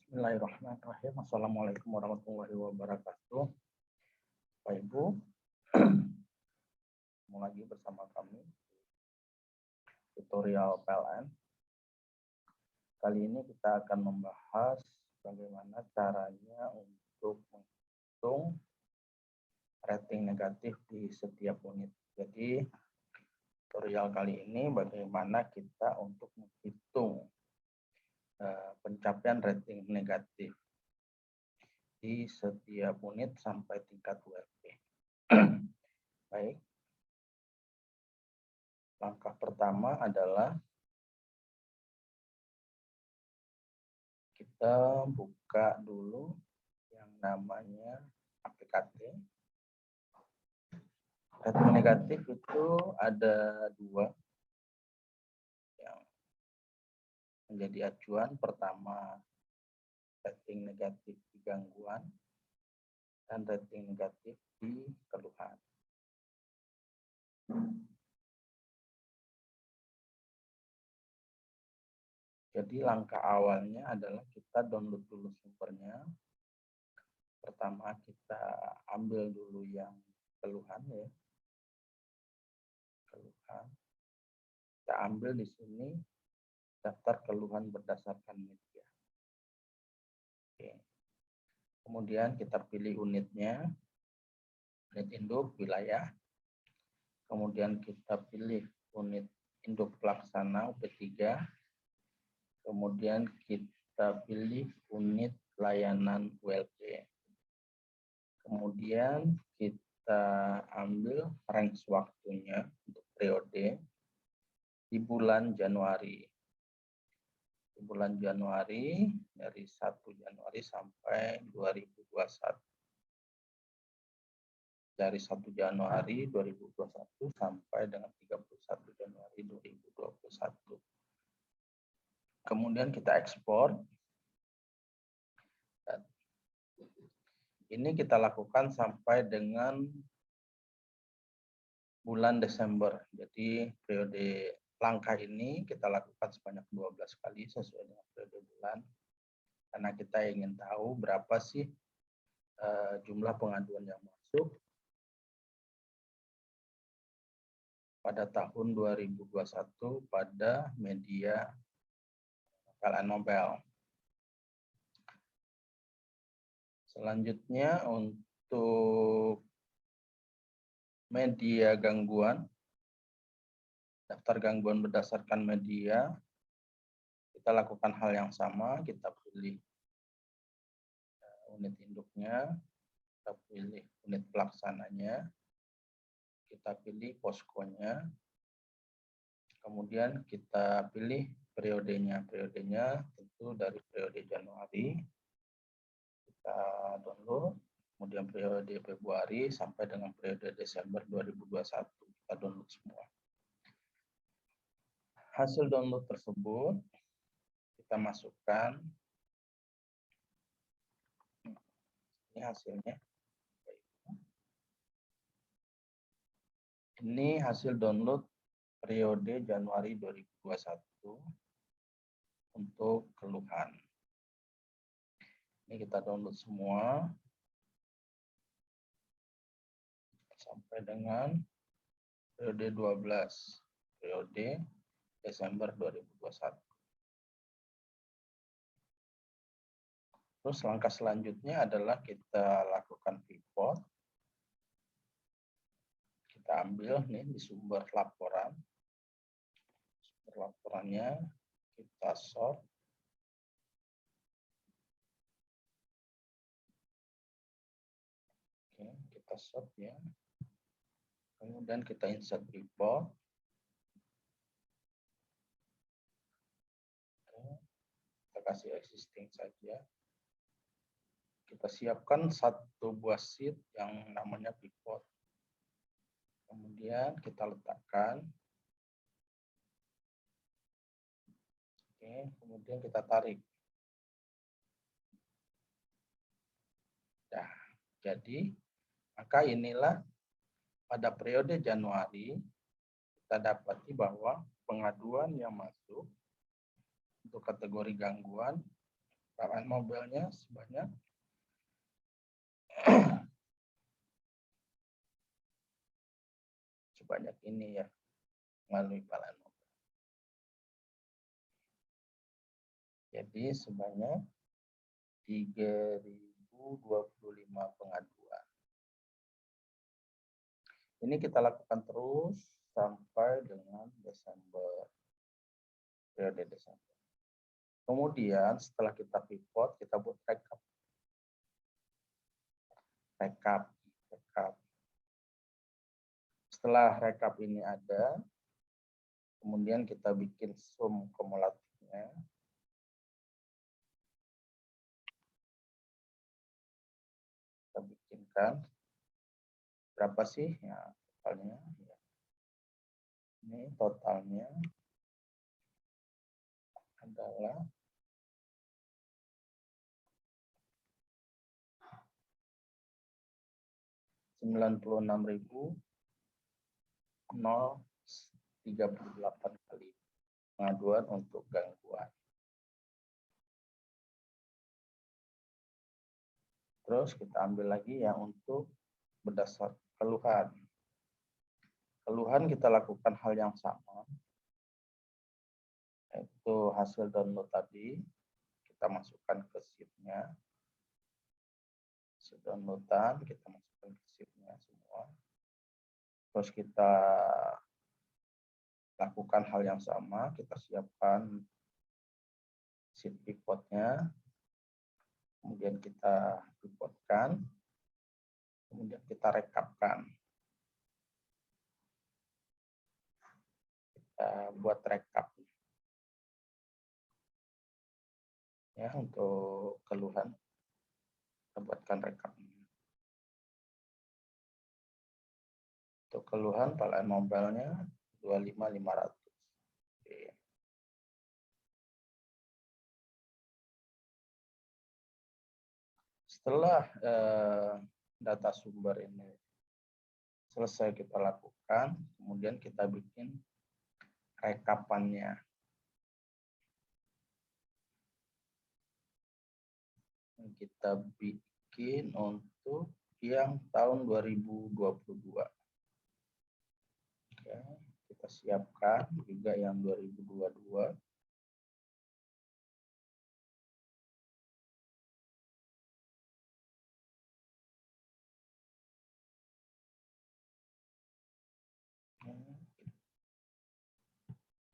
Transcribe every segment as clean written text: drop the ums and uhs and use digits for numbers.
Bismillahirrahmanirrahim. Assalamualaikum warahmatullahi wabarakatuh. Bapak Ibu, ketemu lagi bersama kami tutorial PLN. Kali ini kita akan membahas bagaimana caranya untuk menghitung rating negatif di setiap unit. Jadi tutorial kali ini bagaimana kita untuk menghitung pencapaian rating negatif di setiap unit sampai tingkat ULP. Baik. Langkah pertama adalah kita buka dulu yang namanya APKT. Rating negatif itu ada dua yang menjadi acuan. Pertama, rating negatif di gangguan dan rating negatif di keluhan. Jadi langkah awalnya adalah kita download dulu sumbernya. Pertama kita ambil dulu yang keluhan ya. Keluhan. Kita ambil di sini daftar keluhan berdasarkan media. Oke. Kemudian kita pilih unitnya, unit induk wilayah. Kemudian kita pilih unit induk pelaksana UP3. Kemudian kita pilih unit layanan ULP. Kemudian kita ambil range waktunya untuk periode di bulan Januari. Di bulan Januari dari 1 Januari sampai 2021. Dari 1 Januari 2021 sampai dengan 31 Januari 2021. Kemudian kita ekspor. Ini kita lakukan sampai dengan bulan Desember. Jadi periode langkah ini kita lakukan sebanyak 12 kali sesuai dengan periode bulan. Karena kita ingin tahu berapa sih jumlah pengaduan yang masuk pada tahun 2021 pada media PLN Mobile. Selanjutnya untuk media gangguan, daftar gangguan berdasarkan media, kita lakukan hal yang sama, kita pilih unit induknya, kita pilih unit pelaksananya, kita pilih poskonya, kemudian kita pilih periodenya. Periodenya tentu dari periode Januari, kita download, kemudian periode Februari sampai dengan periode Desember 2021, kita download semua. Hasil download tersebut kita masukkan. Ini hasilnya. Ini hasil download periode Januari 2021 untuk keluhan. Ini kita download semua sampai dengan periode 12, periode Desember 2021. Terus langkah selanjutnya adalah kita lakukan pivot. Kita ambil nih di sumber laporan. Sumber laporannya kita sort. Oke, kita sort ya. Kemudian kita insert report. Kita kasih existing saja. Kita siapkan satu buah sheet yang namanya pivot. Kemudian kita letakkan. Oke, kemudian kita tarik. Nah, jadi maka inilah pada periode Januari kita dapati bahwa pengaduan yang masuk untuk kategori gangguan PLN Mobile-nya sebanyak ini ya, melalui PLN Mobile. Jadi sebanyak 3.025 pengaduan. Ini kita lakukan terus sampai dengan Desember, periode Desember. Kemudian setelah kita pivot, kita buat rekap. Setelah rekap ini ada, kemudian kita bikin sum kumulatifnya. Kita bikinkan berapa sih ya totalnya? Ini totalnya adalah 96.038 kali pengaduan untuk gangguan. Terus kita ambil lagi yang untuk berdasar keluhan. Keluhan kita lakukan hal yang sama, yaitu hasil download tadi kita masukkan ke sheet-nya. Hasil downloadan kita masukkan ke sheet-nya semua. Terus kita lakukan hal yang sama, kita siapkan sheet pivot-nya. Kemudian kita pivotkan, kemudian kita rekapkan. Kita buat rekap. Ya, untuk keluhan, kita buatkan rekap. Untuk keluhan PLN Mobile-nya 25.500. Oke. Setelah data sumber ini selesai kita lakukan, kemudian kita bikin rekapannya. Kita bikin untuk yang tahun 2022. Oke, kita siapkan juga yang 2022.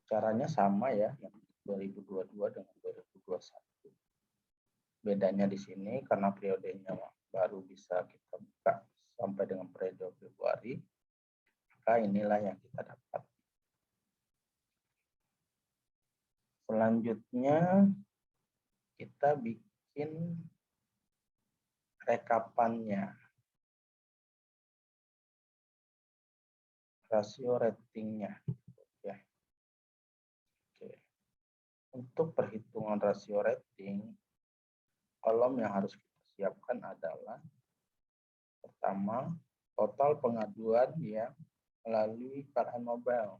Caranya sama ya, yang 2022 dengan 2021. Bedanya di sini karena periodenya baru bisa kita buka sampai dengan periode Februari, maka inilah yang kita dapat. Selanjutnya kita bikin rekapannya. Rasio ratingnya. Ya. Oke. Untuk perhitungan rasio rating, kolom yang harus kita siapkan adalah pertama, total pengaduan yang melalui PLN Mobile.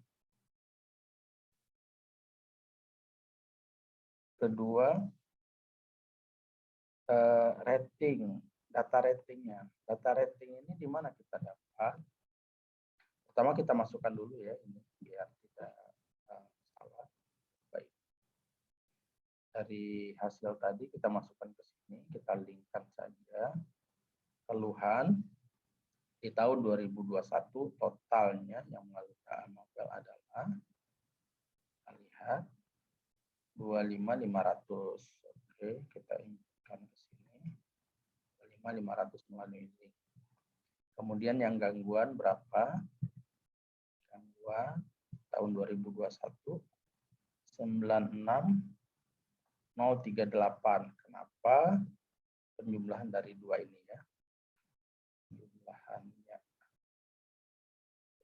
Kedua, rating, data ratingnya. Data rating ini di mana kita dapat? Pertama kita masukkan dulu ya, ini biar tidak salah. Baik. Dari hasil tadi kita masukkan ke sini, kita linkkan saja. Keluhan di tahun 2021 totalnya yang melalui PLN Mobile adalah, kita lihat 25.500. Oke, kita inputkan ke sini 25.500 melalui link. Kemudian yang gangguan berapa? Gangguan tahun 2021 96.038. Kenapa? Penjumlahan dari dua ini ya. Penjumlahannya.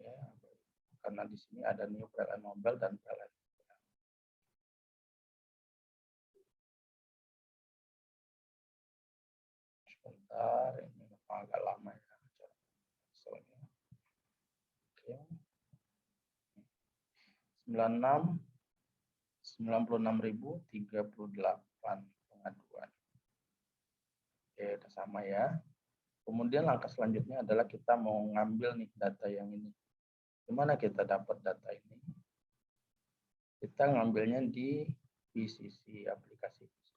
Ya, karena di sini ada new PLN Mobile dan PLN. Sebentar, ini agak lama ya. Soalnya. Oke. 96.038 pengaduan. Oke, udah sama ya. Kemudian langkah selanjutnya adalah kita mau ngambil nih data yang ini. Gimana kita dapat data ini? Kita ngambilnya di BCC, aplikasi BCC.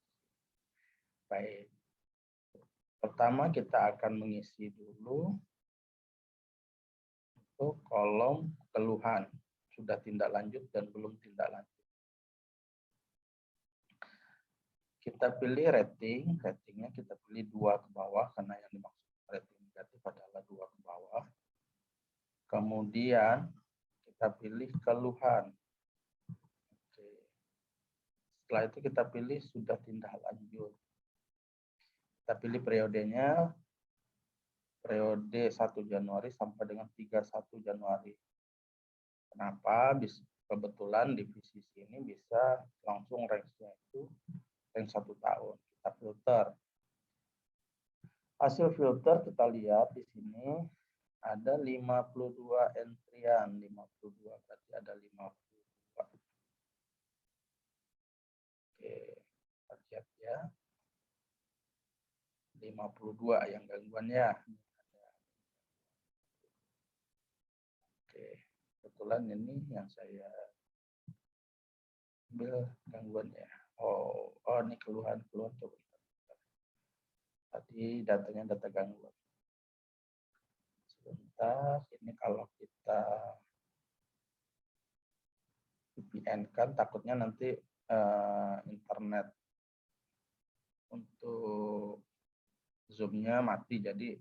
Baik. Pertama kita akan mengisi dulu untuk kolom keluhan. Sudah tindak lanjut dan belum tindak lanjut. Kita pilih rating, ratingnya kita pilih 2 ke bawah karena yang dimaksud rating negatif adalah 2 ke bawah. Kemudian kita pilih keluhan. Oke. Setelah itu kita pilih sudah tindak lanjut. Kita pilih periodenya, periode 1 Januari sampai dengan 31 Januari. Kenapa? Kebetulan di BCC ini bisa langsung range-nya itu range 1 tahun. Kita filter. Hasil filter kita lihat di sini ada 52 entrian, 52 berarti ada 52. Oke, kita lihat ya. 52 yang gangguannya. Oke, kebetulan ini yang saya ambil gangguannya. Oh, ini keluhan coba. Tadi datanya data gangguan. Sebentar, ini kalau kita VPN kan takutnya nanti internet untuk Zoom-nya mati. Jadi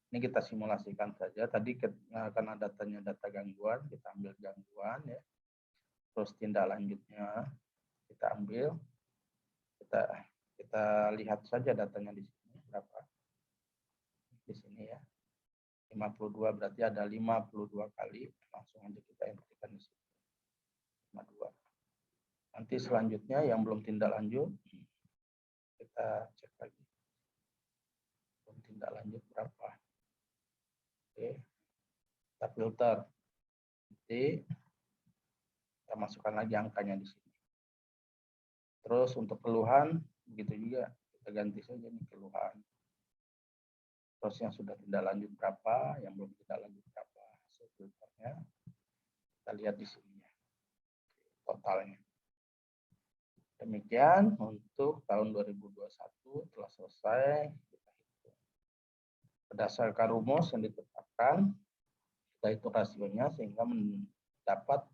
ini kita simulasikan saja. Tadi karena datanya data gangguan, kita ambil gangguan ya. Terus tindak lanjutnya kita ambil. Kita lihat saja datanya di sini berapa. Di sini ya. 52 berarti ada 52 kali. Langsung aja kita inputkan di sini. 52. Nanti selanjutnya yang belum tindak lanjut kita cek lagi. Belum tindak lanjut berapa. Oke. Kita filter. Nanti kita masukkan lagi angkanya di sini. Terus untuk keluhan begitu juga, kita ganti saja nih keluhan. Terus yang sudah tindak lanjut berapa, yang belum tindak lanjut berapa, hasil filternya kita lihat di sini ya, totalnya. Demikian untuk tahun 2021 telah selesai. Kita hitung. Berdasarkan rumus yang ditetapkan, kita hitung rasionya sehingga mendapat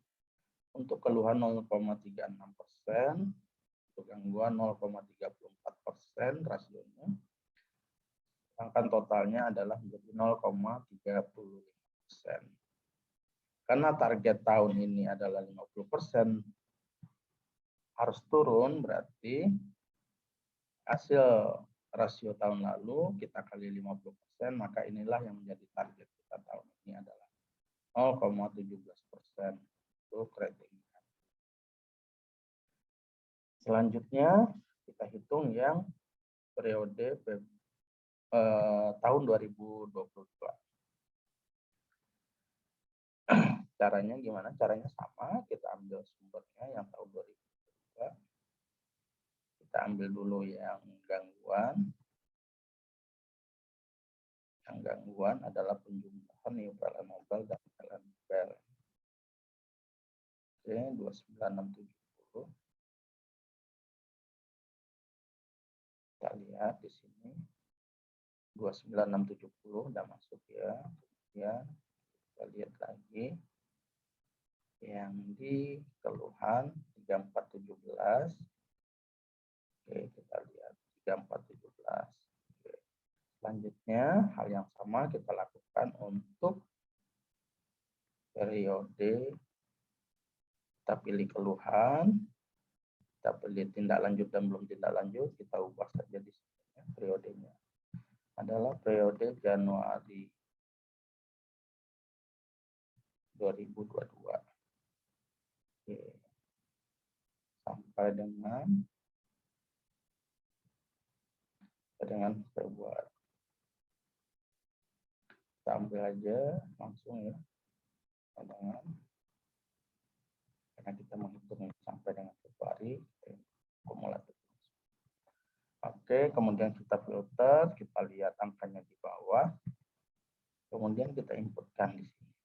untuk keluhan 0,36%, untuk gangguan 0,34% rasionya. Sedangkan totalnya adalah menjadi 0,35%. Karena target tahun ini adalah 50%, harus turun, berarti hasil rasio tahun lalu kita kali 50%, maka inilah yang menjadi target kita tahun ini adalah 0,17% untuk rating. Selanjutnya kita hitung yang periode tahun 2022. Caranya gimana? Caranya sama, kita ambil sumbernya yang tahun 2022. Kita ambil dulu yang gangguan. Yang gangguan adalah penjumlahan new PLN mobile dan PLN mobile. Oke, 29670. Kita lihat di sini 29670 udah masuk ya. Kemudian kita lihat lagi yang di keluhan 3417. Oke, kita lihat 3417. Oke. Selanjutnya hal yang sama kita lakukan untuk periode. Kita pilih keluhan, kita pilih tindak lanjut dan belum tindak lanjut, kita ubah saja di sini ya, periodenya adalah periode Januari 2022. Oke. Sampai dengan Februari. Kita ambil aja langsung ya. Karena kita menghitung sampai dengan Februari kumulatif. Oke. Oke, kemudian kita filter, kita lihat angkanya di bawah. Kemudian kita inputkan di sini.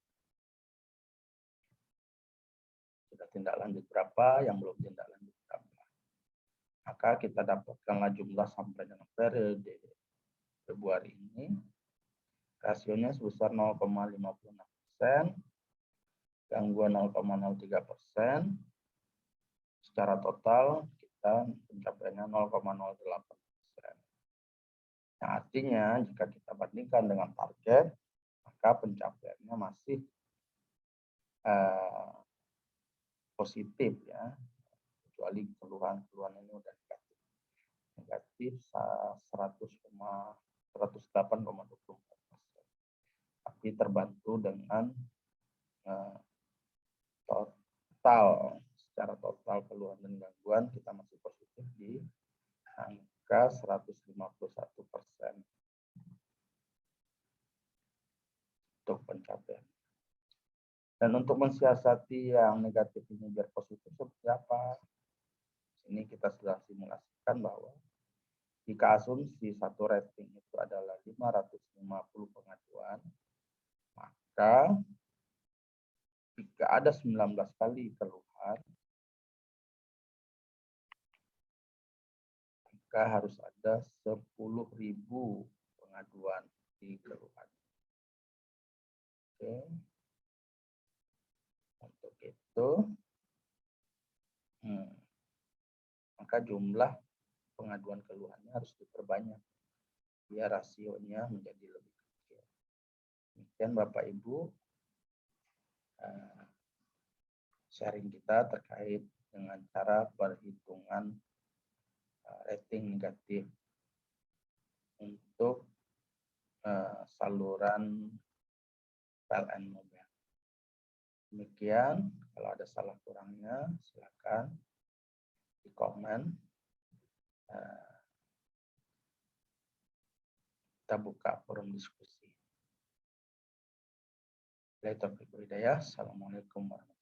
Sudah tindak lanjut berapa, yang belum tindak lanjut berapa. Maka kita dapatkanlah jumlah sampai dengan periode Februari ini. Rasionya sebesar 0,56%, gangguan 0,03%. Secara total kita pencapaiannya 0,08%. Yang artinya jika kita bandingkan dengan target, maka pencapaiannya masih positif ya, kecuali keluhan ini udah negatif 108,24%. Tapi terbantu dengan secara total keluhan dan gangguan kita masih positif di angka 151% untuk pencapaian. Dan untuk mensiasati yang negatif ini biar positif seperti apa? Ini kita sudah simulasikan bahwa jika asumsi satu rating itu adalah 550 pengaduan, maka jika ada 19 kali keluhan, maka harus ada 10.000 pengaduan di keluhan. Oke. Untuk itu, maka jumlah pengaduan keluhannya harus diperbanyak biar rasionya menjadi lebih kecil. Demikian Bapak Ibu sharing kita terkait dengan cara perhitungan rating negatif untuk saluran PLN Mobile. Demikian, kalau ada salah kurangnya silakan di komen. Kita buka forum diskusi. Assalamualaikum warahmatullahi wabarakatuh.